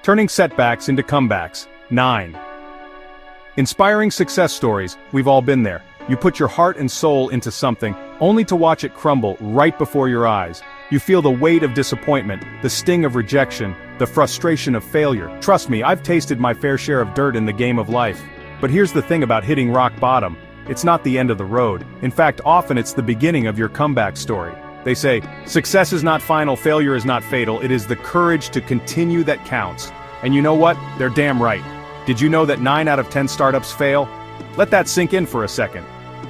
Turning setbacks into comebacks. 9. Inspiring success stories. We've all been there. You put your heart and soul into something, only to watch it crumble right before your eyes. You feel the weight of disappointment, the sting of rejection, the frustration of failure. Trust me, I've tasted my fair share of dirt in the game of life. But here's the thing about hitting rock bottom. It's not the end of the road. In fact, often it's the beginning of your comeback story. They say, success is not final, failure is not fatal, it is the courage to continue that counts. And you know what? They're damn right. Did you know that 9 out of 10 startups fail? Let that sink in for a second.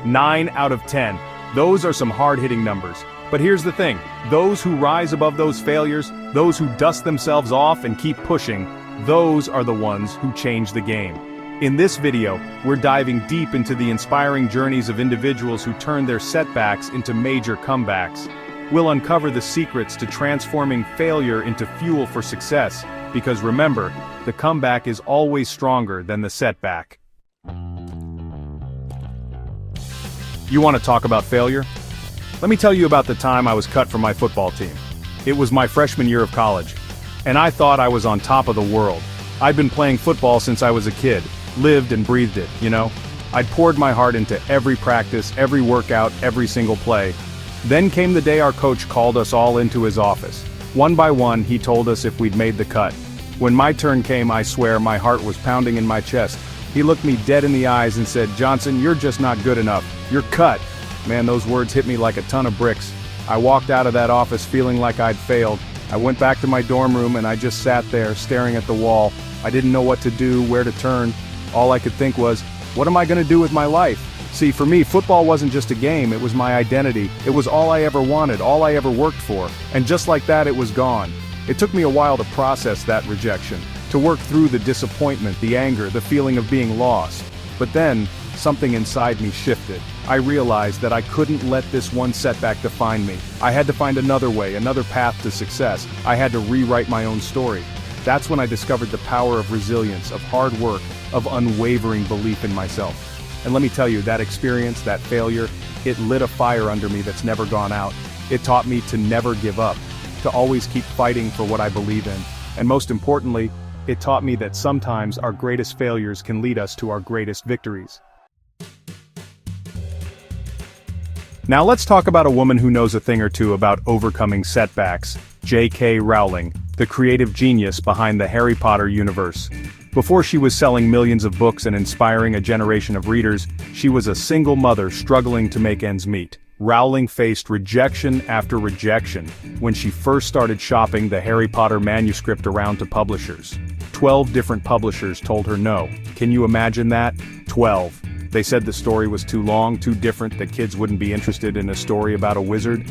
9 out of 10. Those are some hard-hitting numbers. But here's the thing, those who rise above those failures, those who dust themselves off and keep pushing, those are the ones who change the game. In this video, we're diving deep into the inspiring journeys of individuals who turn their setbacks into major comebacks. We'll uncover the secrets to transforming failure into fuel for success, because remember, the comeback is always stronger than the setback. You want to talk about failure? Let me tell you about the time I was cut from my football team. It was my freshman year of college, and I thought I was on top of the world. I'd been playing football since I was a kid, lived and breathed it, you know? I'd poured my heart into every practice, every workout, every single play. Then came the day our coach called us all into his office. One by one, he told us if we'd made the cut. When my turn came, I swear my heart was pounding in my chest. He looked me dead in the eyes and said, "Johnson, you're just not good enough. You're cut." Man, those words hit me like a ton of bricks. I walked out of that office feeling like I'd failed. I went back to my dorm room and I just sat there staring at the wall. I didn't know what to do, where to turn. All I could think was, what am I going to do with my life? See, for me, football wasn't just a game, it was my identity. It was all I ever wanted, all I ever worked for. And just like that, it was gone. It took me a while to process that rejection, to work through the disappointment, the anger, the feeling of being lost. But then, something inside me shifted. I realized that I couldn't let this one setback define me. I had to find another way, another path to success. I had to rewrite my own story. That's when I discovered the power of resilience, of hard work, of unwavering belief in myself. And let me tell you, that experience, that failure, it lit a fire under me that's never gone out. It taught me to never give up, to always keep fighting for what I believe in. And most importantly, it taught me that sometimes our greatest failures can lead us to our greatest victories. Now let's talk about a woman who knows a thing or two about overcoming setbacks, J.K. Rowling, the creative genius behind the Harry Potter universe. Before she was selling millions of books and inspiring a generation of readers, she was a single mother struggling to make ends meet. Rowling faced rejection after rejection when she first started shopping the Harry Potter manuscript around to publishers. 12 different publishers told her no. Can you imagine that? 12. They said the story was too long, too different, that kids wouldn't be interested in a story about a wizard.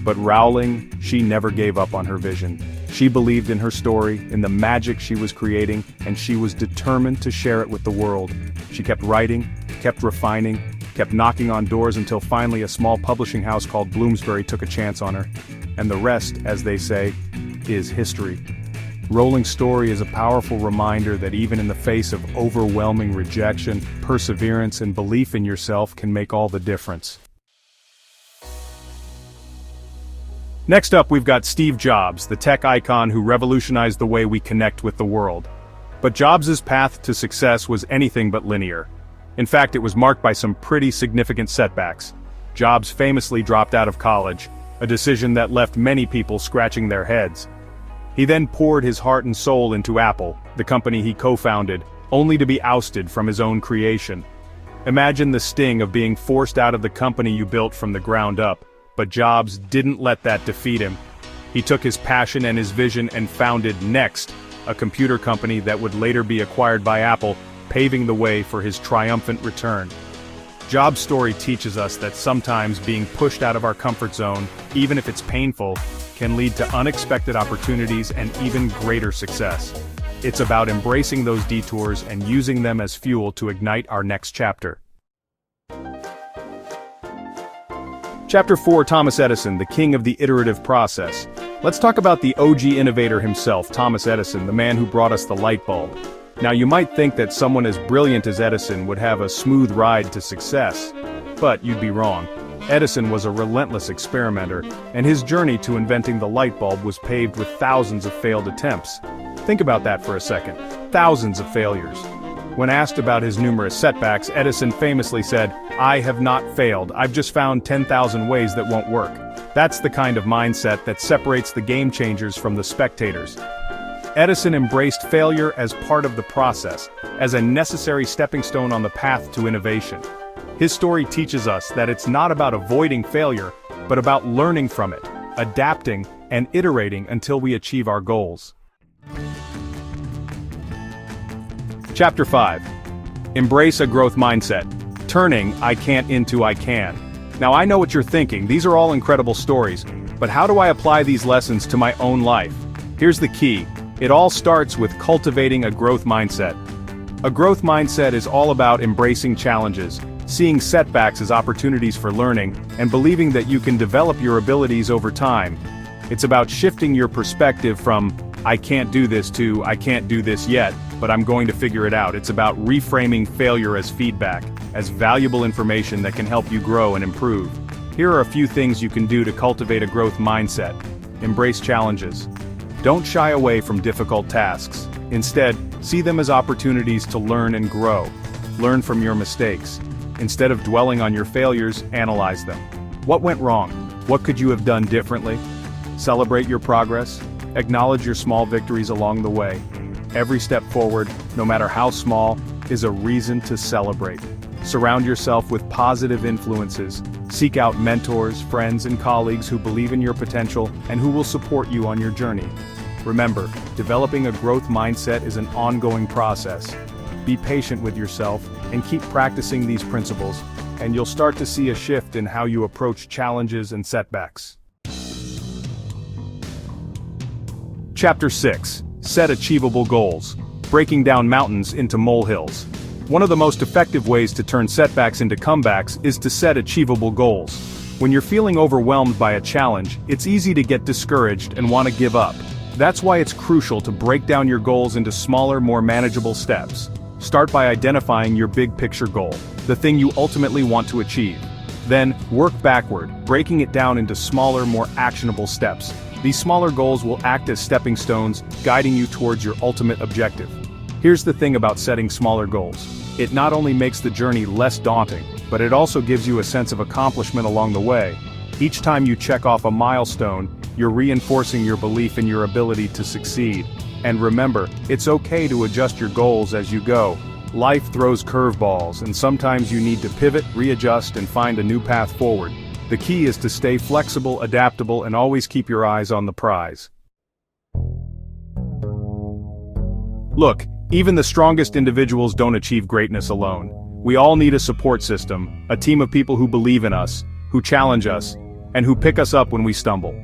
But Rowling, she never gave up on her vision. She believed in her story, in the magic she was creating, and she was determined to share it with the world. She kept writing, kept refining, kept knocking on doors until finally a small publishing house called Bloomsbury took a chance on her. And the rest, as they say, is history. Rowling's story is a powerful reminder that even in the face of overwhelming rejection, perseverance and belief in yourself can make all the difference. Next up, we've got Steve Jobs, the tech icon who revolutionized the way we connect with the world. But Jobs' path to success was anything but linear. In fact, it was marked by some pretty significant setbacks. Jobs famously dropped out of college, a decision that left many people scratching their heads. He then poured his heart and soul into Apple, the company he co-founded, only to be ousted from his own creation. Imagine the sting of being forced out of the company you built from the ground up. But Jobs didn't let that defeat him. He took his passion and his vision and founded Next, a computer company that would later be acquired by Apple, paving the way for his triumphant return. Jobs' story teaches us that sometimes being pushed out of our comfort zone, even if it's painful, can lead to unexpected opportunities and even greater success. It's about embracing those detours and using them as fuel to ignite our next chapter. Chapter 4: Thomas Edison, the king of the iterative process. Let's talk about the OG innovator himself, Thomas Edison, the man who brought us the light bulb. Now you might think that someone as brilliant as Edison would have a smooth ride to success. But you'd be wrong. Edison was a relentless experimenter, and his journey to inventing the light bulb was paved with thousands of failed attempts. Think about that for a second. Thousands of failures. When asked about his numerous setbacks, Edison famously said, "I have not failed, I've just found 10,000 ways that won't work." That's the kind of mindset that separates the game changers from the spectators. Edison embraced failure as part of the process, as a necessary stepping stone on the path to innovation. His story teaches us that it's not about avoiding failure, but about learning from it, adapting, and iterating until we achieve our goals. Chapter 5. Embrace a growth mindset. Turning I can't into I can. Now I know what you're thinking, these are all incredible stories, but how do I apply these lessons to my own life? Here's the key. It all starts with cultivating a growth mindset. A growth mindset is all about embracing challenges, seeing setbacks as opportunities for learning, and believing that you can develop your abilities over time. It's about shifting your perspective from, "I can't do this" to "I can't do this yet, but I'm going to figure it out." It's about reframing failure as feedback, as valuable information that can help you grow and improve. Here are a few things you can do to cultivate a growth mindset. Embrace challenges. Don't shy away from difficult tasks. Instead, see them as opportunities to learn and grow. Learn from your mistakes. Instead of dwelling on your failures, analyze them. What went wrong? What could you have done differently? Celebrate your progress. Acknowledge your small victories along the way. Every step forward, no matter how small, is a reason to celebrate. Surround yourself with positive influences. Seek out mentors, friends, and colleagues who believe in your potential and who will support you on your journey. Remember, developing a growth mindset is an ongoing process. Be patient with yourself and keep practicing these principles, and you'll start to see a shift in how you approach challenges and setbacks. Chapter 6. Set achievable goals. Breaking down mountains into molehills. One of the most effective ways to turn setbacks into comebacks is to set achievable goals. When you're feeling overwhelmed by a challenge, it's easy to get discouraged and want to give up. That's why it's crucial to break down your goals into smaller, more manageable steps. Start by identifying your big picture goal, the thing you ultimately want to achieve. Then, work backward, breaking it down into smaller, more actionable steps. These smaller goals will act as stepping stones, guiding you towards your ultimate objective. Here's the thing about setting smaller goals. It not only makes the journey less daunting, but it also gives you a sense of accomplishment along the way. Each time you check off a milestone, you're reinforcing your belief in your ability to succeed. And remember, it's okay to adjust your goals as you go. Life throws curveballs, and sometimes you need to pivot, readjust, and find a new path forward. The key is to stay flexible, adaptable, and always keep your eyes on the prize. Look, even the strongest individuals don't achieve greatness alone. We all need a support system, a team of people who believe in us, who challenge us, and who pick us up when we stumble.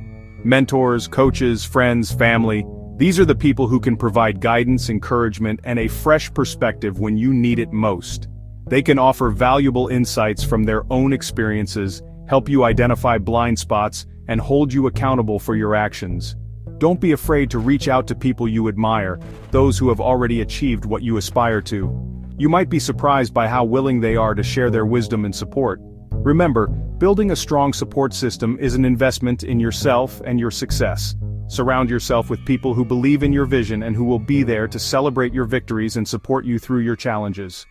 Mentors, coaches, friends, family, these are the people who can provide guidance, encouragement, and a fresh perspective when you need it most. They can offer valuable insights from their own experiences, help you identify blind spots, and hold you accountable for your actions. Don't be afraid to reach out to people you admire, those who have already achieved what you aspire to. You might be surprised by how willing they are to share their wisdom and support. Remember, building a strong support system is an investment in yourself and your success. Surround yourself with people who believe in your vision and who will be there to celebrate your victories and support you through your challenges.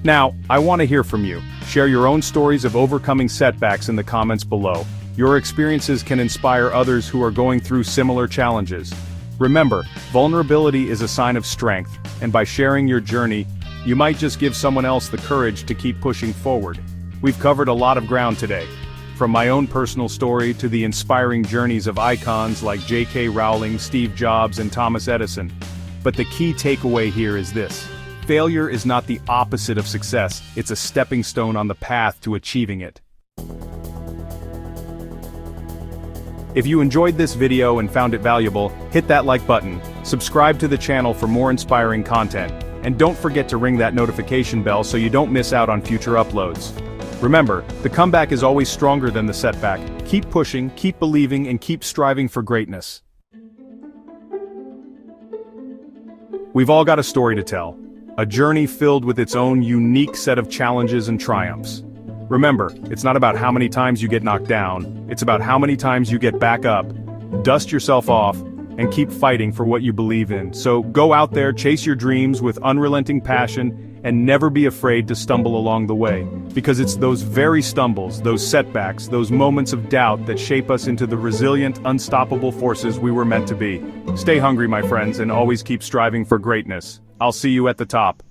Now, I want to hear from you. Share your own stories of overcoming setbacks in the comments below. Your experiences can inspire others who are going through similar challenges. Remember, vulnerability is a sign of strength, and by sharing your journey, you might just give someone else the courage to keep pushing forward. We've covered a lot of ground today. From my own personal story to the inspiring journeys of icons like J.K. Rowling, Steve Jobs, and Thomas Edison. But the key takeaway here is this. Failure is not the opposite of success, it's a stepping stone on the path to achieving it. If you enjoyed this video and found it valuable, hit that like button, subscribe to the channel for more inspiring content, and don't forget to ring that notification bell so you don't miss out on future uploads. Remember, the comeback is always stronger than the setback. Keep pushing, keep believing, and keep striving for greatness. We've all got a story to tell. A journey filled with its own unique set of challenges and triumphs. Remember, it's not about how many times you get knocked down, it's about how many times you get back up, Dust yourself off, and keep fighting for what you believe in. So go out there, chase your dreams with unrelenting passion, and never be afraid to stumble along the way. Because it's those very stumbles, those setbacks, those moments of doubt that shape us into the resilient, unstoppable forces we were meant to be. Stay hungry, my friends, and always keep striving for greatness. I'll see you at the top.